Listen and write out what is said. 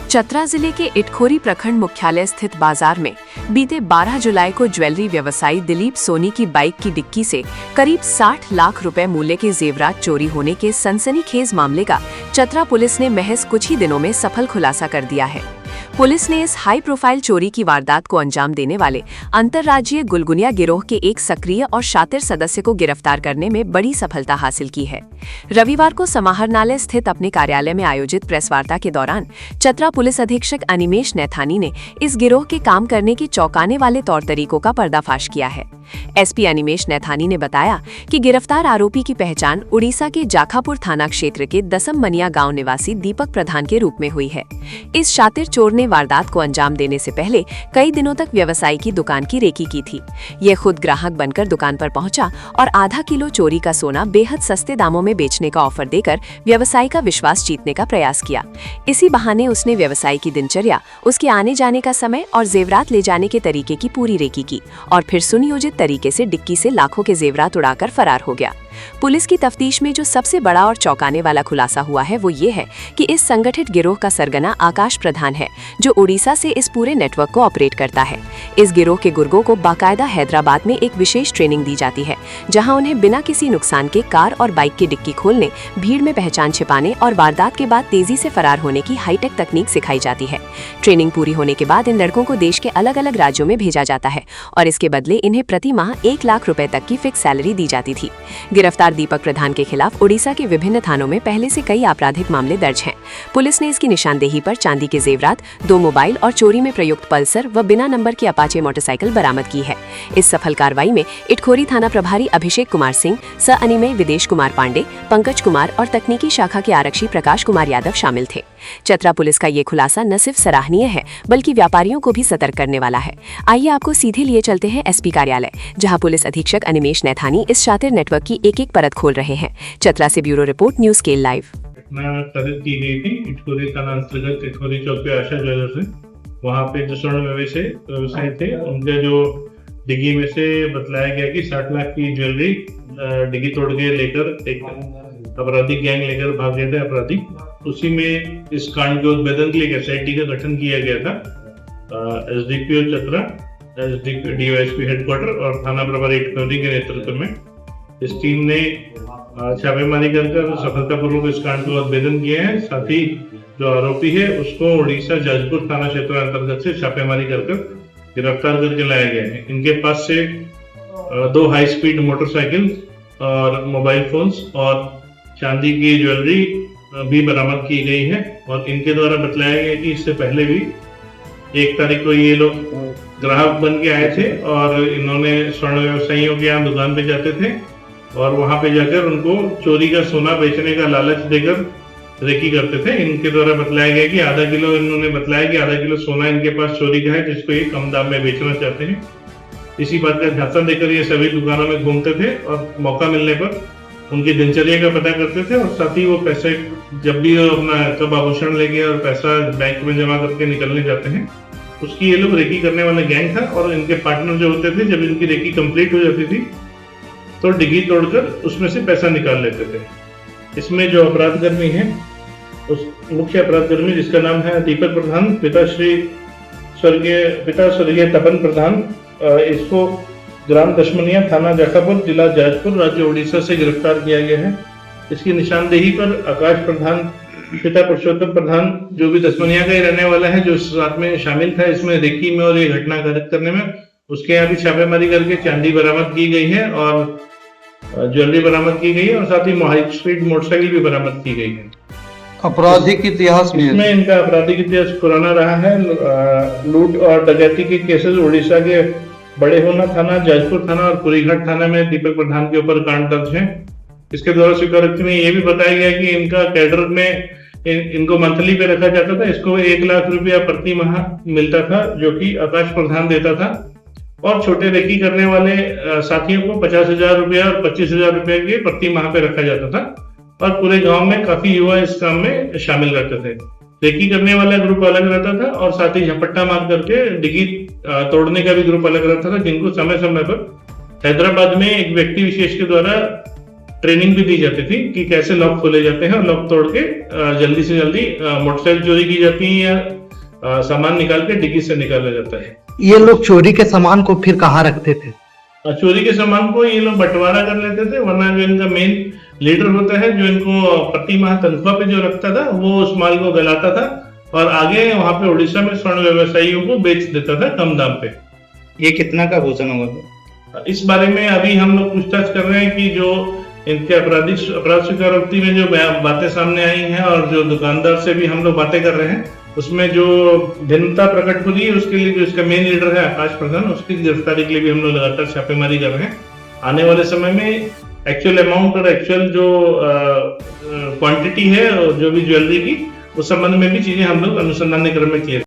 चतरा जिले के इटखोरी प्रखंड मुख्यालय स्थित बाजार में बीते 12 जुलाई को ज्वेलरी व्यवसायी दिलीप सोनी की बाइक की डिक्की से करीब 60 लाख रुपए मूल्य के जेवरात चोरी होने के सनसनीखेज मामले का चतरा पुलिस ने महज कुछ ही दिनों में सफल खुलासा कर दिया है। पुलिस ने इस हाई प्रोफाइल चोरी की वारदात को अंजाम देने वाले अंतर्राज्यीय गुलगुनिया गिरोह के एक सक्रिय और शातिर सदस्य को गिरफ्तार करने में बड़ी सफलता हासिल की है। रविवार को समाहरणालय स्थित अपने कार्यालय में आयोजित प्रेस वार्ता के दौरान चतरा पुलिस अधीक्षक अनिमेश नैथानी ने इस गिरोह के काम करने के चौंकाने वाले तौर तरीकों का पर्दाफाश किया है। एसपी अनिमेश नैथानी ने बताया कि गिरफ्तार आरोपी की पहचान उड़ीसा के जाखापुर थाना क्षेत्र के दसम मनिया गांव निवासी दीपक प्रधान के रूप में हुई है। इस शातिर चोर ने वारदात को अंजाम देने से पहले कई दिनों तक व्यवसायी की दुकान की रेकी की थी। यह खुद ग्राहक बनकर दुकान पर पहुंचा और आधा किलो चोरी का सोना बेहद सस्ते दामों में बेचने का ऑफर देकर व्यवसायी का विश्वास जीतने का प्रयास किया। इसी बहाने उसने व्यवसायी की दिनचर्या, उसके आने जाने का समय और जेवरात ले जाने के तरीके की पूरी रेकी की और फिर सुनियोजित तरीके से डिक्की से लाखों के जेवरात उड़ाकर फरार हो गया। पुलिस की तफ्तीश में जो सबसे बड़ा और चौंकाने वाला खुलासा हुआ है वो ये है कि इस संगठित गिरोह का सरगना आकाश प्रधान है, जो उड़ीसा से इस पूरे नेटवर्क को ऑपरेट करता है। इस गिरोह के गुर्गों को बाकायदा हैदराबाद में एक विशेष ट्रेनिंग दी जाती है, जहां उन्हें बिना किसी नुकसान के कार और बाइक की डिक्की खोलने, भीड़ में पहचान छिपाने और वारदात के बाद तेजी से फरार होने की हाईटेक तकनीक सिखाई जाती है। ट्रेनिंग पूरी होने के बाद इन लड़कों को देश के अलग अलग राज्यों में भेजा जाता है और इसके बदले इन्हें प्रति माह 1 लाख रुपए तक की फिक्स सैलरी दी जाती थी। गिरफ्तार दीपक प्रधान के खिलाफ उड़ीसा के विभिन्न थानों में पहले से कई आपराधिक मामले दर्ज हैं। पुलिस ने इसकी निशानदेही पर चांदी के जेवरात, 2 मोबाइल और चोरी में प्रयुक्त पल्सर व बिना नंबर की अपाचे मोटरसाइकिल बरामद की है। इस सफल कार्रवाई में इटखोरी थाना प्रभारी अभिषेक कुमार सिंह, स अनिमेय विदेश कुमार पांडे, पंकज कुमार और तकनीकी शाखा के आरक्षी प्रकाश कुमार यादव शामिल थे। चतरा पुलिस का ये खुलासा न सिर्फ सराहनीय है बल्कि व्यापारियों को भी सतर्क करने वाला है। आइए आपको सीधे लिए चलते हैं एसपी कार्यालय, जहां पुलिस अधीक्षक अनिमेश नैथानी इस शातिर नेटवर्क की एक एक परत खोल रहे हैं। चतरा से bureau report, news scale live. खरीद की गई थी इटखोरी थाना अंतर्गत इटखोरी चौक पे आशा ज्वेलर्स है। वहाँ पे जो स्वर्ण व्यवसायी थे, उनके जो डिग्गी में से बतलाया गया कि 60 लाख की ज्वेलरी डिग्गी तोड़ के लेकर एक अपराधी गैंग लेकर भाग गए थे अपराधी। उसी में इस कांड के उद्भेदन के लिए एक SIT का गठन किया गया था। SDPO चतरा, DYSP हेडक्वार्टर और थाना प्रभारी इटखोरी के नेतृत्व में इस टीम ने छापेमारी कर सफलतापूर्वक इस कांड को उद्भेदन किया है। साथ ही जो आरोपी है उसको उड़ीसा जाजपुर थाना क्षेत्र अंतर्गत से छापेमारी कर गिरफ्तार करके लाया गया है। इनके पास से 2 हाई स्पीड मोटरसाइकिल और मोबाइल फोन्स और चांदी की ज्वेलरी भी बरामद की गई है। और इनके द्वारा बतलाया गया कि इससे पहले भी 1 तारीख को ये लोग ग्राहक बन के आए थे और इन्होंने स्वर्ण व्यवसायियों के यहाँ दुकान पे जाते थे और वहां पे जाकर उनको चोरी का सोना बेचने का लालच देकर रेकी करते थे। इनके द्वारा बतलाया गया कि आधा किलो सोना इनके पास चोरी का है, जिसको ये कम दाम में बेचना चाहते हैं। इसी बात का झांसा देकर ये सभी दुकानों में घूमते थे और मौका मिलने पर उनकी दिनचर्या का पता करते थे और साथ ही वो पैसे जब भी अपना कब आभूषण लेके और पैसा बैंक में जमा करके निकलने जाते हैं, उसकी ये लोग रेकी करने वाला गैंग था। और इनके पार्टनर जो होते थे, जब इनकी रेकी कंप्लीट हो जाती थी तो डिग्गी तोड़कर उसमें से पैसा निकाल लेते थे। इसमें जो अपराधकर्मी है, उस मुख्य अपराधकर्मी जिसका नाम है दीपक प्रधान, पिता स्वर्गीय तपन प्रधान, इसको ग्राम दशमनिया, थाना जाखापुर, जिला जाजपुर, राज्य उड़ीसा से गिरफ्तार किया गया है। इसकी निशानदेही पर आकाश प्रधान, पिता पुरुषोत्तम प्रधान, जो भी दशमनिया का ही रहने वाला है, जो साथ में शामिल था इसमें रेकी में और ये घटना घटित करने में, उसके यहाँ भी छापेमारी करके चांदी बरामद की गई है और ज्वेलरी बरामद की गई है और साथ ही हाई स्पीड मोटरसाइकिल भी बरामद की गई है। आपराधिक इतिहास में इसमें इनका आपराधिक इतिहास पुराना रहा है। लूट और डकैती के केसेस उड़ीसा के बड़े होना थाना, जाजपुर थाना और पुरीघाट थाना में दीपक प्रधान के ऊपर कांड दर्ज है। इसके द्वारा स्वीकारोक्ति में ये भी बताया गया कि इनका कैडर में इनको मंथली पे रखा जाता था। इसको 1 लाख रुपया प्रति माह मिलता था, जो कि आकाश प्रधान देता था। और छोटे रेकी करने वाले साथियों को 50,000 रुपया और 25,000 रुपये के प्रति माह पे रखा जाता था। और पूरे गांव में काफी युवा इस काम में शामिल रहते थे। रेकी करने वाला ग्रुप अलग रहता था और साथ ही झपट्टा मार करके डिग्गी तोड़ने का भी ग्रुप अलग रहता था, जिनको समय समय पर हैदराबाद में एक व्यक्ति विशेष के द्वारा ट्रेनिंग भी दी जाती थी कि कैसे लॉक खोले जाते हैं और लॉक तोड़ के जल्दी से जल्दी मोटरसाइकिल चोरी की जाती है या सामान निकाल के डिग्गी से निकाला जाता है। ये लोग चोरी के सामान को फिर कहाँ रखते थे? चोरी के सामान को ये लोग बंटवारा कर लेते थे, वरना जो इनका मेन लीडर होता है जो इनको प्रति माह तनख्वाह पे जो रखता था वो उस माल को गलाता था और आगे वहां पे उड़ीसा में स्वर्ण व्यवसायियों को बेच देता था कम दाम पे। ये कितना का भोजन होगा? इस बारे में अभी हम लोग पूछताछ कर रहे हैं कि जो इनके अपराध स्वीकारोक्ति में जो बातें सामने आई हैं और जो दुकानदार से भी हम लोग बातें कर रहे हैं उसमें जो भिन्नता प्रकट हो रही है उसके लिए जो इसका मेन लीडर है आकाश प्रधान, उसकी गिरफ्तारी के लिए भी हम लोग लगातार छापेमारी कर रहे हैं। आने वाले समय में एक्चुअल अमाउंट और एक्चुअल जो क्वांटिटी है जो भी ज्वेलरी की उस संबंध में भी चीजें हम लोग अनुसंधान क्रम में किए।